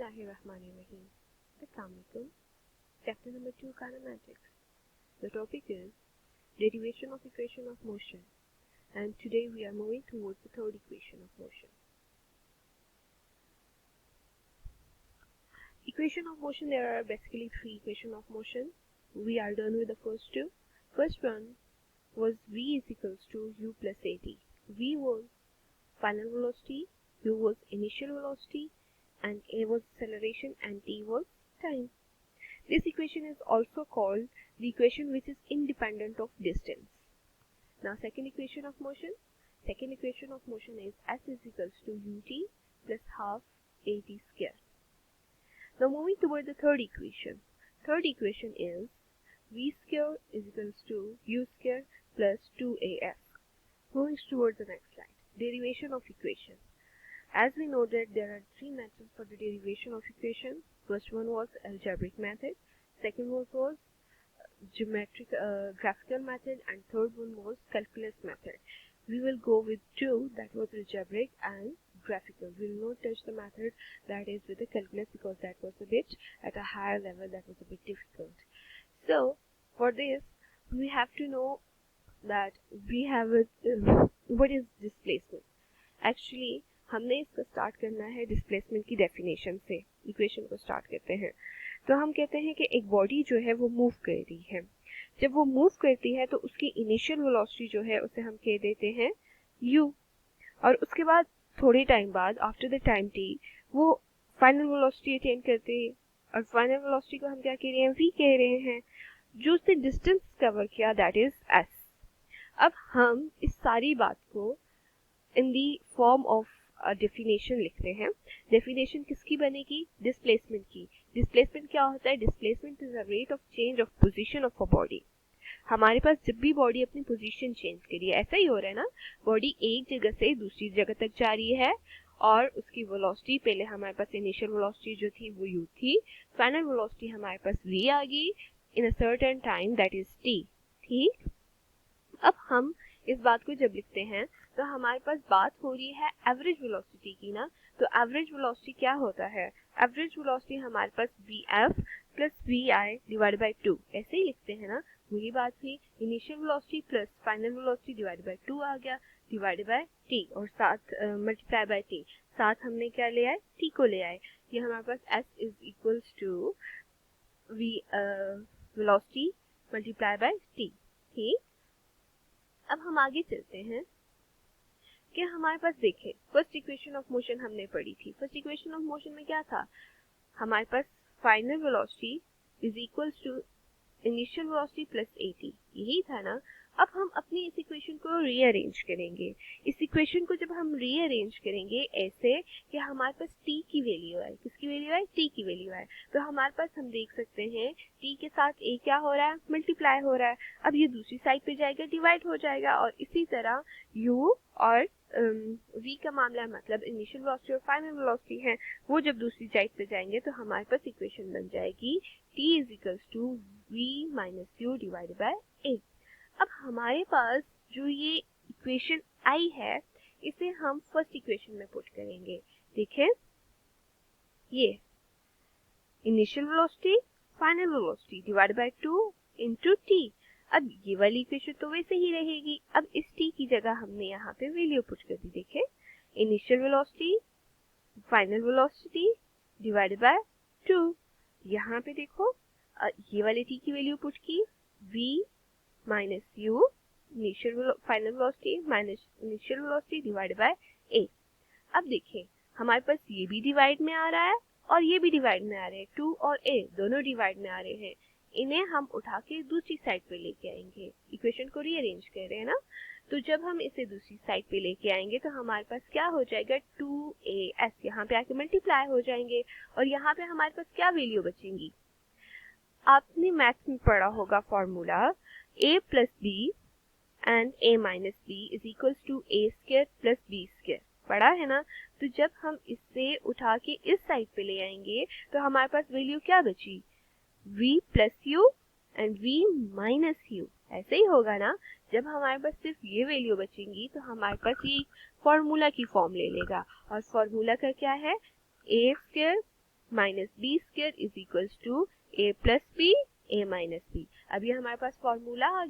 Bismillahirrahmanirrahim. Assalamualaikum. Chapter number 2, Kinematics. The topic is derivation of equation of motion, and today we are moving towards the third equation of motion. Equation of motion, there are basically three equations of motion. We are done with the first two. First one was v is equals to u plus at. V was final velocity, u was initial velocity, and a was acceleration and t was time. This equation is also called the equation which is independent of distance. Now second equation of motion is s is equals to ut plus half at square. Now moving toward the third equation. Third equation is v square is equals to u square plus 2af. Moving towards the next slide. Derivation of equation. As we know that there are three methods for the derivation of equation. First one was algebraic method, second one was graphical method, and third one was calculus method. We will go with two, that was algebraic and graphical. We will not touch the method that is with the calculus because that was a bit at a higher level, that was a bit difficult. So for this we have to know that we have what is displacement. Actually हमने इसका start करना है displacement की definition से. Equation को start करते हैं तो हम कहते हैं कि एक बॉडी जो है वो मूव कर रही है. जब वो मूव करती है तो उसकी इनिशियल वेलोसिटी जो है उसे हम कह देते हैं u, और उसके बाद थोड़े टाइम बाद आफ्टर द टाइम t वो फाइनल वेलोसिटी अटेन करते हैं, और फाइनल वेलोसिटी को हम क्या कह रहे हैं, v कह रहे हैं. जो उसने डिस्टेंस कवर किया दैट इज s. अब हम इस सारी बात को इन दी फॉर्म ऑफ डेफिनेशन लिखते हैं. डेफिनेशन किसकी बनेगी, डिस्प्लेसमेंट की. डिस्प्लेसमेंट क्या होता है, displacement is a rate of change of position of a body. हमारे पास जब भी बॉडी अपनी पोजीशन चेंज करी है, ऐसा ही हो रहा है ना, बॉडी एक जगह से दूसरी जगह तक जा रही है और उसकी वेलोसिटी, पहले हमारे पास इनिशियल वेलोसिटी जो थी वो u थी, फाइनल वेलोसिटी हमारे पास v आ गई in a certain time that is t. ठीक, अब हम इस बात को जब लिखते हैं तो हमारे पास बात हो रही है एवरेज वेलोसिटी की ना. तो एवरेज वेलोसिटी क्या होता है, एवरेज वेलोसिटी हमारे पास vf plus vi divide by 2, ऐसे ही लिखते हैं ना. वही बात थी, initial velocity plus final velocity divide by 2 आ गया, डिवाइड बाय t और साथ मल्टीप्लाई बाय t. साथ हमने क्या ले आए, t को ले आए. ये हमारे पास s is equals to v velocity multiply by t. ठीक, अब हम आगे चलते हैं कि हमारे पास देखें फर्स्ट इक्वेशन ऑफ मोशन हमने पढ़ी थी. फर्स्ट इक्वेशन ऑफ मोशन में क्या था, हमारे पास final velocity is equals to initial velocity plus at, यही था ना. अब हम अपनी इस इक्वेशन को रीअरेंज करेंगे. इस इक्वेशन को जब हम रीअरेंज करेंगे ऐसे कि हमारे पास t की वैल्यू आए. किसकी वैल्यू आए, t की वैल्यू आए. तो हमारे पास हम देख सकते हैं t के साथ a क्या हो रहा है, मल्टीप्लाई हो रहा है. अब ये दूसरी साइड पे जाएगा, डिवाइड हो जाएगा, और इसी तरह u और v का मामला, मतलब इनिशियल वेलोसिटी और फाइनल वेलोसिटी है, वो जब दूसरी साइड पे जाएंगे तो हमारे पास इक्वेशन बन जाएगी t is equals to v minus u divided by a. अब हमारे पास जो ये इक्वेशन आई है इसे हम फर्स्ट इक्वेशन में पुट करेंगे. देखिए ये initial velocity final velocity divided by 2 into t. अब ये वाली इक्वेशन तो वैसे ही रहेगी. अब इस t की जगह हमने यहाँ पे वैल्यू पुट कर दी. देखिए initial velocity final velocity divided by 2. यहाँ पे देखो ये वाली t की वैल्यू पुट की, v minus u initial final velocity minus initial velocity divided by a. अब देखें हमारे पास ये भी डिवाइड में आ रहा है और ये भी डिवाइड में आ रहे हैं. 2 और a दोनों डिवाइड में आ रहे हैं. इन्हें हम उठा के दूसरी साइड पे लेके आएंगे. इक्वेशन को रीअरेंज कर रहे हैं ना. तो जब हम इसे दूसरी साइड पे लेके आएंगे तो हमारे पास क्या हो जाएगा, 2as यहाँ पे आके मल्टीप्लाई हो जाएंगे, और यहाँ पे हमारे पास क्या वैल्यू बचेंगी. आपने मैथ्स में पढ़ा होगा formula a plus b and a minus b is equals to a square plus b square, पढ़ा है ना. तो जब हम इससे उठा के इस साइड पे ले आएंगे तो हमारे पास वैल्यू क्या बची, v plus u and v minus u. ऐसे ही होगा ना. जब हमारे पास सिर्फ ये वैल्यू बचेंगी तो हमारे पास ये फॉर्मूला की फॉर्म ले लेगा, और फॉर्मूला का क्या है, a square minus b square is equals to a plus b a minus b. अब ये हमारे पास फॉर्मूला आ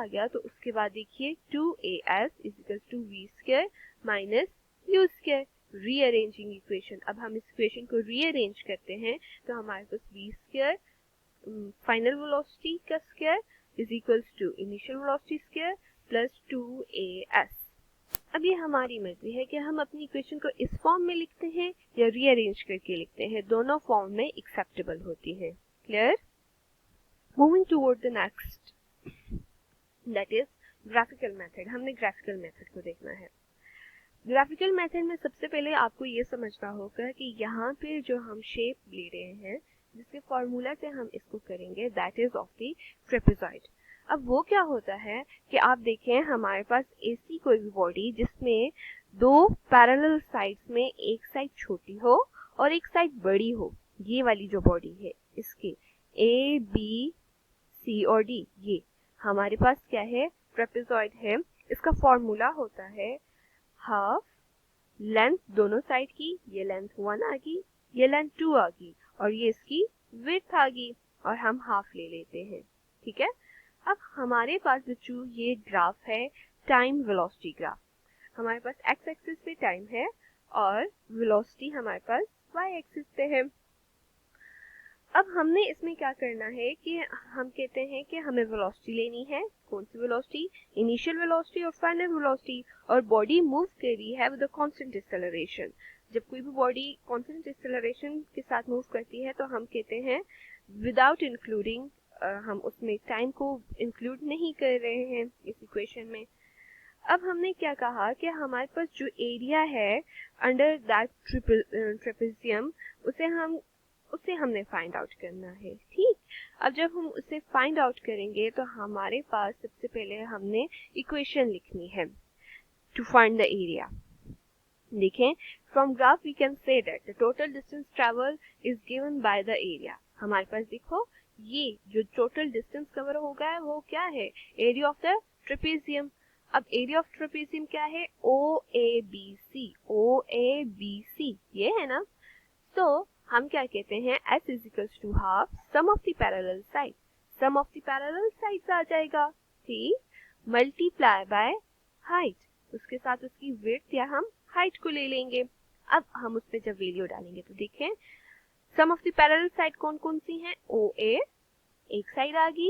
गया, तो उसके बाद देखिए 2as is equals to v square minus u square. Rearranging equation, अब हम इस इक्वेशन को रीअरेंज करते हैं तो हमारे पास वी स्क्वायर फाइनल वेलोसिटी का square is equals to initial velocity square plus 2as। अब ये हमारी मर्जी है कि हम अपनी इक्वेशन को इस फॉर्म में लिखते हैं या रीअरेंज करके लिखते हैं, दोनों फॉर्म में एक्सेप्टेबल होती हैं। Clear? Moving toward the next, that is graphical method. हमने ग्राफिकल मेथड को देखना है। ग्राफिकल मेथड में सबसे पहले आपको ये समझना होगा कि यहाँ पे जो हम शेप ले रहे हैं, जिसके फॉर्मूला से हम इसको करेंगे, that is of the trapezoid. अब वो क्या होता है कि आप देखें हमारे पास ऐसी कोई भी बॉडी जिसमें दो पैरेलल साइड्स में एक साइड छोटी हो और एक साइड बड़ी हो, ये वाली जो बॉडी है इसके ए बी सी और डी, ये हमारे पास क्या है, ट्रेपेजॉइड है। इसका फॉर्मूला होता है हाफ लेंथ दोनों साइड की, ये लेंथ 1 आ गई, ये लेंथ 2 आ गई और ये इसकी विड्थ आ गई और हम हाफ ले लेते हैं। ठीक है? अब हमारे पास जो ये ग्राफ है टाइम वेलोसिटी ग्राफ, हमारे पास एक्स एक्सिस पे टाइम है और वेलोसिटी हमारे पास वाई एक्सिस पे है। अब हमने इसमें क्या करना है कि हम कहते हैं कि हमें वेलोसिटी लेनी है। कौन सी वेलोसिटी? इनिशियल वेलोसिटी और फाइनल वेलोसिटी। और बॉडी मूव कर रही है विद अ कांस्टेंट डिसेलरेशन। जब कोई भी बॉडी कांस्टेंट डिसेलरेशन के साथ मूव करती है तो हम कहते हैं विदाउट इंक्लूडिंग, हम उसमें टाइम को इंक्लूड नहीं कर रहे हैं इस इक्वेशन में। अब हमने क्या कहा कि हमारे पास जो एरिया है अंडर दैट ट्रेपेजियम, उसे हमने फाइंड आउट करना है। ठीक, अब जब हम उसे फाइंड आउट करेंगे तो हमारे पास सबसे पहले हमने इक्वेशन लिखनी है टू फाइंड द एरिया। देखें, from graph we can say that the total distance travel is given by the area. हमारे पास देखो ये जो टोटल डिस्टेंस कवर होगा है वो क्या है, एरिया ऑफ द ट्रेपेजियम। अब एरिया ऑफ ट्रेपेजियम क्या है, ओ A B C, O A B C, ये है ना। तो हम क्या कहते हैं, S is equals to half sum of the parallel side, sum of the parallel sides आ जाएगा। ठीक, मल्टीप्लाई बाय हाइट, उसके साथ उसकी विड्थ या हम हाइट को ले लेंगे। अब हम उसमें जब वैल्यू डालेंगे तो देखें सम ऑफ द पैरेलल साइड कौन कौन सी हैं, ओ ए एक साइड आ गई,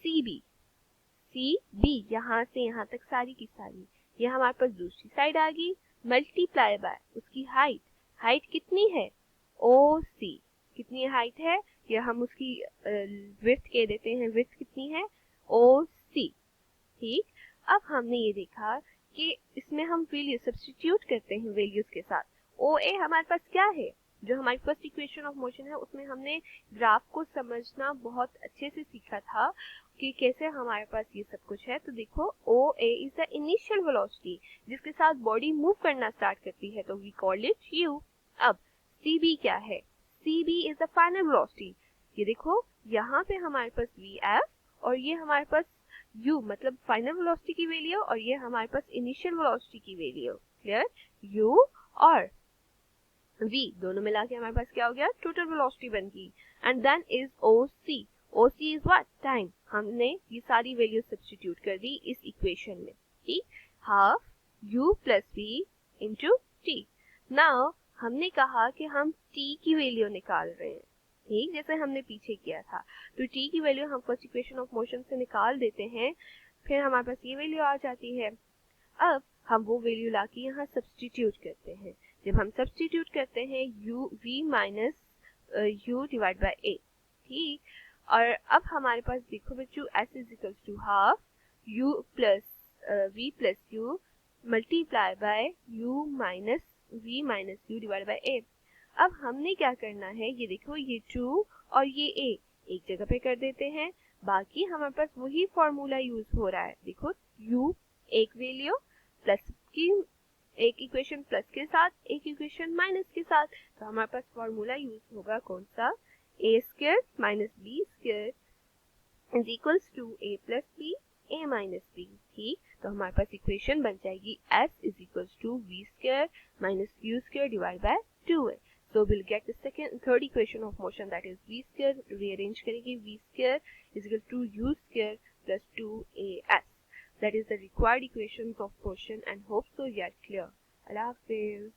सी बी यहाँ से यहाँ तक सारी की सारी, ये हमारे पास दूसरी साइड आ गई, मल्टीप्लाई बाय उसकी हाइट, हाइट कितनी है, ओ सी, कितनी हाइट है, या हम उसकी विड्थ कह देते हैं, विड्थ कितनी है, ओ सी। ठीक, अब हमने ये देखा कि इसमें हम वैल्यू सब्स्टिट्यूट करते हैं वैल्यूज के साथ। ओ ए हमारे पास क्या है, जो हमारी फर्स्ट इक्वेशन ऑफ मोशन है उसमें हमने ग्राफ को समझना बहुत अच्छे से सीखा था कि कैसे हमारे पास ये सब कुछ है। तो देखो ओ ए इज द इनिशियल वेलोसिटी जिसके साथ बॉडी मूव करना स्टार्ट करती है, तो वी कॉल इट यू। अब सी बी क्या है, C B is the final velocity. ये देखो यहाँ पे हमारे पास वी एफ और ये हमारे पास u, मतलब फाइनल वेलोसिटी की वैल्यू, और ये हमारे पास इनिशियल वेलोसिटी की वैल्यू। क्लियर? u और v दोनों मिला के हमारे पास क्या हो गया, टोटल वेलोसिटी बन गई। And then is oc, oc is what, time. हमने ये सारी वैल्यू सब्स्टिट्यूट कर दी इस इक्वेशन में। ठीक, half u plus v into t। Now हमने कहा कि हम t की वैल्यू निकाल रहे हैं, ठीक, जैसे हमने पीछे किया था। तो t की वैल्यू हम फर्स्ट इक्वेशन ऑफ मोशन से निकाल देते हैं, फिर हमारे पास ये वैल्यू आ जाती है। अब हम वो वैल्यू लाके यहाँ सब्स्टिट्यूट करते हैं। जब हम सब्स्टिट्यूट करते हैं u v minus u divide by a, ठीक, और अब हमारे पास देखो बच्चों s is equal to half u plus v plus u multiply by u minus v minus u divide by a। अब हमने क्या करना है, ये देखो ये 2 और ये a एक जगह पे कर देते हैं, बाकी हमारे पास वही फॉर्मूला यूज हो रहा है। देखो u एक वैल्यू प्लस की एक इक्वेशन प्लस के साथ, एक इक्वेशन माइनस के साथ, तो हमारे पास फॉर्मूला यूज होगा कौन सा, a square minus b square is equals to a plus b a minus b। ठीक, तो हमारे पास इक्वेशन बन जाएगी s is equals to v square minus u square divide by 2a। So we'll get the second and third equation of motion, that is v square. Rearrange करेंगे, v square is equal to u square plus 2as. That is the required equations of motion, and hope so you are clear. Allah Hafiz.